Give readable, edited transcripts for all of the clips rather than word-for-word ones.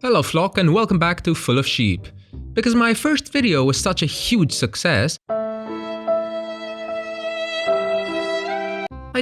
Hello flock and welcome back to Full of Sheep. Because my first video was such a huge success, I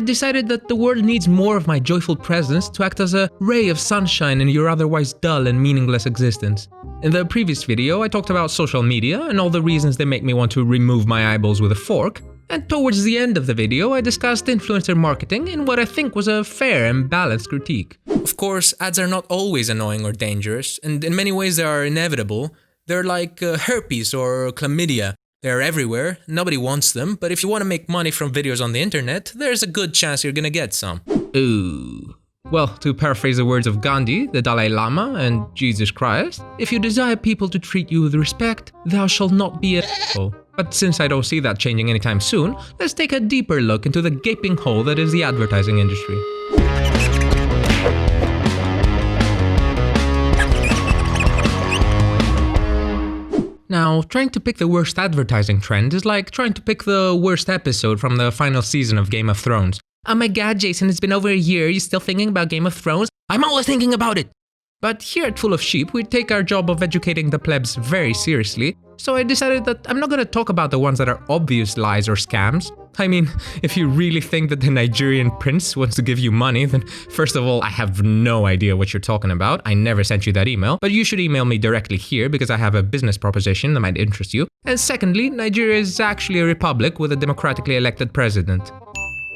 decided that the world needs more of my joyful presence to act as a ray of sunshine in your otherwise dull and meaningless existence. In the previous video, I talked about social media and all the reasons they make me want to remove my eyeballs with a fork, and towards the end of the video, I discussed influencer marketing in what I think was a fair and balanced critique. Of course, ads are not always annoying or dangerous, and in many ways they are inevitable. They're like herpes or chlamydia. They're everywhere, nobody wants them, but if you want to make money from videos on the internet, there's a good chance you're gonna get some. Ooh. Well, to paraphrase the words of Gandhi, the Dalai Lama, and Jesus Christ, if you desire people to treat you with respect, thou shalt not be an asshole. But since I don't see that changing anytime soon, let's take a deeper look into the gaping hole that is the advertising industry. Now, trying to pick the worst advertising trend is like trying to pick the worst episode from the final season of Game of Thrones. Oh my god, Jason, it's been over a year, you still thinking about Game of Thrones? I'm always thinking about it! But here at Full of Sheep, we take our job of educating the plebs very seriously, so I decided that I'm not gonna talk about the ones that are obvious lies or scams. I mean, if you really think that the Nigerian prince wants to give you money, then first of all, I have no idea what you're talking about. I never sent you that email, but you should email me directly here because I have a business proposition that might interest you. And secondly, Nigeria is actually a republic with a democratically elected president.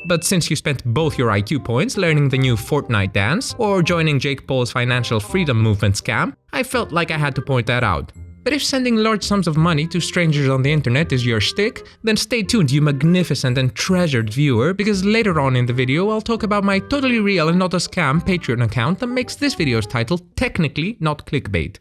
But since you spent both your IQ points learning the new Fortnite dance or joining Jake Paul's financial freedom movement scam, I felt like I had to point that out. But if sending large sums of money to strangers on the internet is your shtick, then stay tuned, you magnificent and treasured viewer, because later on in the video I'll talk about my totally real and not a scam Patreon account that makes this video's title technically not clickbait.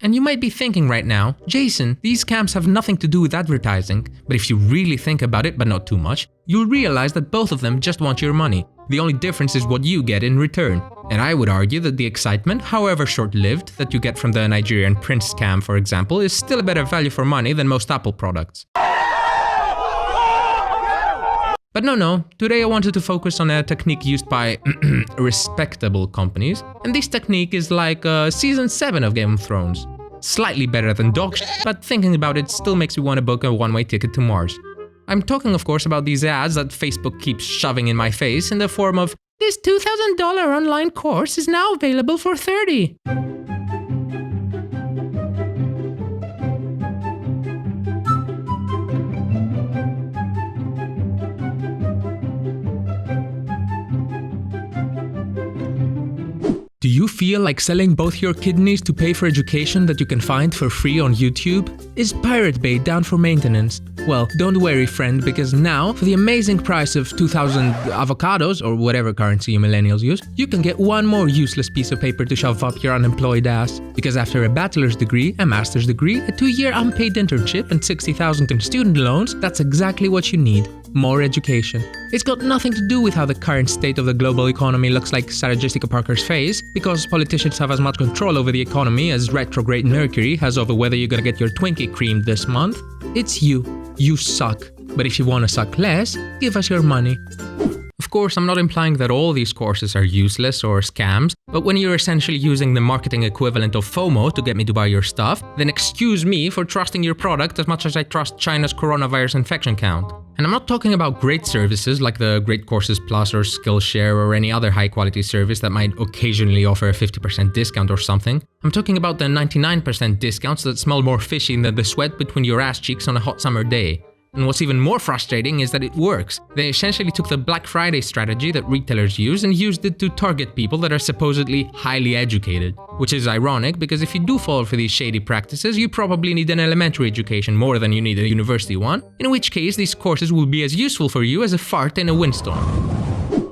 And you might be thinking right now, Jason, these scams have nothing to do with advertising, but if you really think about it, but not too much, you'll realize that both of them just want your money. The only difference is what you get in return. And I would argue that the excitement, however short-lived, that you get from the Nigerian prince scam, for example, is still a better value for money than most Apple products. But no, today I wanted to focus on a technique used by respectable companies, and this technique is like Season 7 of Game of Thrones. Slightly better than dog shit, but thinking about it still makes me want to book a one-way ticket to Mars. I'm talking of course about these ads that Facebook keeps shoving in my face in the form of, "This $2,000 online course is now available for $30." Do you feel like selling both your kidneys to pay for education that you can find for free on YouTube? Is Pirate Bay down for maintenance? Well, don't worry friend, because now, for the amazing price of 2,000 avocados, or whatever currency you millennials use, you can get one more useless piece of paper to shove up your unemployed ass. Because after a bachelor's degree, a master's degree, a 2-year unpaid internship and 60,000 in student loans, that's exactly what you need. More education. It's got nothing to do with how the current state of the global economy looks like Sarah Jessica Parker's face, because politicians have as much control over the economy as retrograde Mercury has over whether you're gonna get your Twinkie creamed this month. It's you. You suck. But if you wanna suck less, give us your money. Of course, I'm not implying that all these courses are useless or scams, but when you're essentially using the marketing equivalent of FOMO to get me to buy your stuff, then excuse me for trusting your product as much as I trust China's coronavirus infection count. And I'm not talking about great services like the Great Courses Plus or Skillshare or any other high-quality service that might occasionally offer a 50% discount or something. I'm talking about the 99% discounts that smell more fishy than the sweat between your ass cheeks on a hot summer day. And what's even more frustrating is that it works. They essentially took the Black Friday strategy that retailers use and used it to target people that are supposedly highly educated. Which is ironic, because if you do fall for these shady practices, you probably need an elementary education more than you need a university one, in which case these courses will be as useful for you as a fart in a windstorm.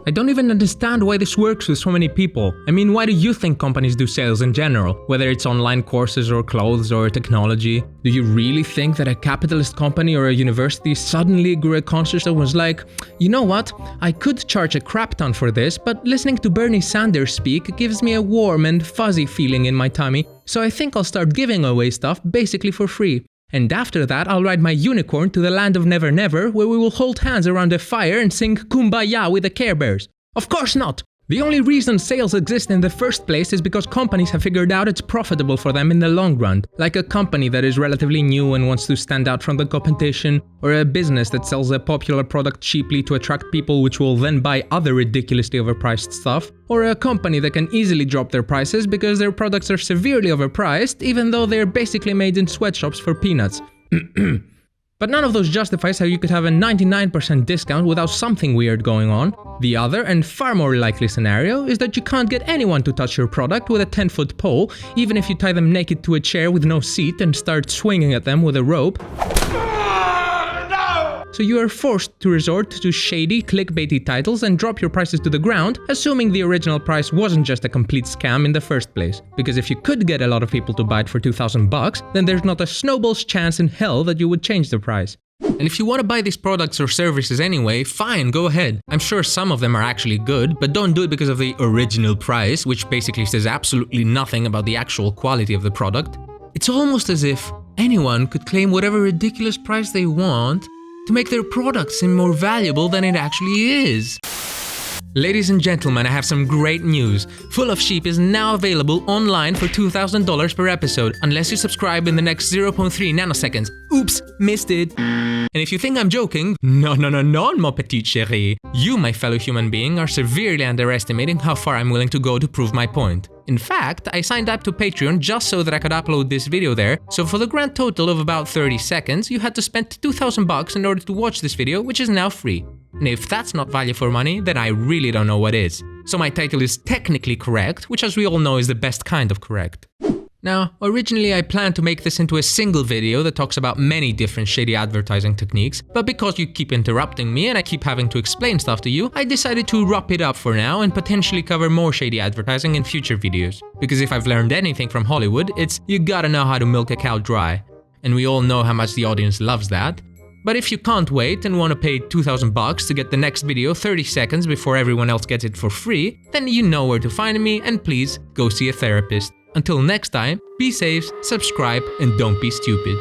I don't even understand why this works with so many people. I mean, why do you think companies do sales in general? Whether it's online courses or clothes or technology? Do you really think that a capitalist company or a university suddenly grew a conscience that was like, you know what, I could charge a crap ton for this, but listening to Bernie Sanders speak gives me a warm and fuzzy feeling in my tummy, so I think I'll start giving away stuff basically for free. And after that, I'll ride my unicorn to the land of Never Never, where we will hold hands around a fire and sing Kumbaya with the Care Bears. Of course not! The only reason sales exist in the first place is because companies have figured out it's profitable for them in the long run, like a company that is relatively new and wants to stand out from the competition, or a business that sells a popular product cheaply to attract people which will then buy other ridiculously overpriced stuff, or a company that can easily drop their prices because their products are severely overpriced even though they're basically made in sweatshops for peanuts. But none of those justifies how you could have a 99% discount without something weird going on. The other, and far more likely scenario, is that you can't get anyone to touch your product with a 10-foot pole, even if you tie them naked to a chair with no seat and start swinging at them with a rope. So you are forced to resort to shady, clickbaity titles and drop your prices to the ground, assuming the original price wasn't just a complete scam in the first place. Because if you could get a lot of people to buy it for $2,000, then there's not a snowball's chance in hell that you would change the price. And if you want to buy these products or services anyway, fine, go ahead. I'm sure some of them are actually good, but don't do it because of the original price, which basically says absolutely nothing about the actual quality of the product. It's almost as if anyone could claim whatever ridiculous price they want to make their product seem more valuable than it actually is. Ladies and gentlemen, I have some great news. Full of Sheep is now available online for $2,000 per episode, unless you subscribe in the next 0.3 nanoseconds. Oops, missed it. And if you think I'm joking, no, mon petit chéri. You, my fellow human being, are severely underestimating how far I'm willing to go to prove my point. In fact, I signed up to Patreon just so that I could upload this video there, so for the grand total of about 30 seconds, you had to spend $2,000 in order to watch this video, which is now free. And if that's not value for money, then I really don't know what is. So my title is technically correct, which as we all know is the best kind of correct. Now, originally I planned to make this into a single video that talks about many different shady advertising techniques, but because you keep interrupting me and I keep having to explain stuff to you, I decided to wrap it up for now and potentially cover more shady advertising in future videos. Because if I've learned anything from Hollywood, it's you gotta know how to milk a cow dry. And we all know how much the audience loves that. But if you can't wait and want to pay $2,000 to get the next video 30 seconds before everyone else gets it for free, then you know where to find me, and please go see a therapist. Until next time, be safe, subscribe, and don't be stupid.